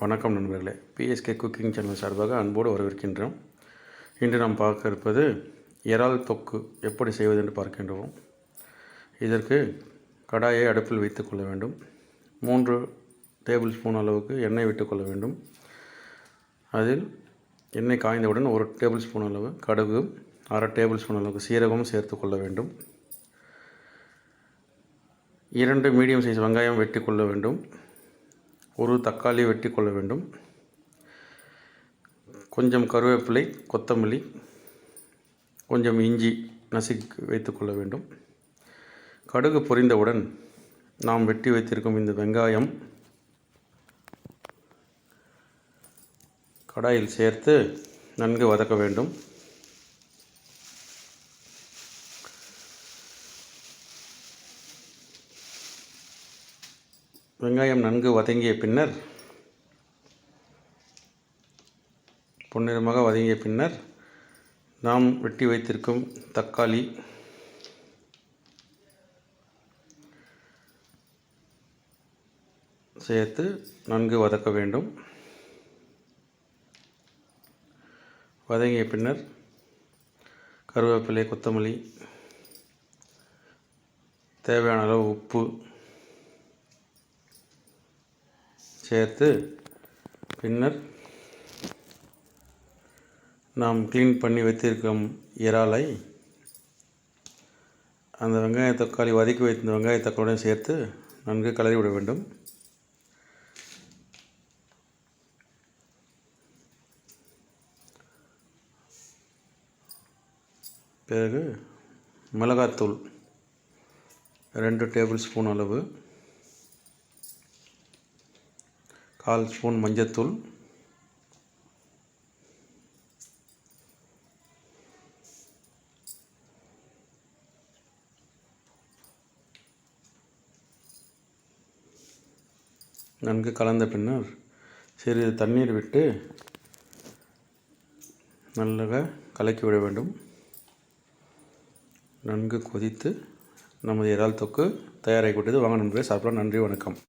வணக்கம் நண்பர்களே, PSK cooking channel சார்பாக அன்போடு வரவேற்கின்றோம். இன்று நாம் பார்க்க இருப்பது இறால் தொக்கு எப்படி செய்வது என்று பார்க்கின்றோம். இதற்கு கடாயை அடுப்பில் வைத்து கொள்ள வேண்டும். 3 டேபிள் ஸ்பூன் அளவுக்கு எண்ணெய் விட்டுக்கொள்ள வேண்டும். அதில் எண்ணெய் காய்ந்தவுடன் 1 டேபிள் ஸ்பூன் அளவு கடுகு, 1/2 டேபிள் ஸ்பூன் அளவுக்கு சீரகம் சேர்த்து கொள்ள வேண்டும். 2 மீடியம் சைஸ் வெங்காயம் வெட்டி கொள்ள வேண்டும். 1 தக்காளி வெட்டி கொள்ள வேண்டும். கொஞ்சம் கருவேப்பிலை, கொத்தமல்லி, கொஞ்சம் இஞ்சி நசுக்கி வைத்துக்கொள்ள வேண்டும். கடுகு பொரிந்தவுடன் நாம் வெட்டி வைத்திருக்கும் இந்த வெங்காயம் கடாயில் சேர்த்து நன்கு வதக்க வேண்டும். வெங்காயம் நன்கு வதங்கிய பின்னர் பொன்னிறமாக வதங்கிய பின்னர் நாம் வெட்டி வைத்திருக்கும் தக்காளி சேர்த்து நன்கு வதக்க வேண்டும். வதங்கிய பின்னர் கருவேப்பிலை, கொத்தமல்லி, தேவையான அளவு உப்பு சேர்த்து பின்னர் நாம் க்ளீன் பண்ணி வைத்திருக்கும் இறாலை அந்த வெங்காய தக்காளி வதக்கி வைத்த வெங்காய தக்காளியுடன் சேர்த்து நன்கு கலரி விட வேண்டும். பிறகு மிளகாத்தூள் 2 டேபிள் ஸ்பூன் அளவு, 1/4 ஸ்பூன் மஞ்சத்தூள், நன்கு கலந்த பின்னர் சிறிது தண்ணீர் விட்டு நல்லா கலக்கி விட வேண்டும். நன்கு கொதித்து நமது இறால் தொக்கு தயாராகிவிட்டது. வாங்க நண்பர்களே, சாப்பிடலாம். நன்றி, வணக்கம்.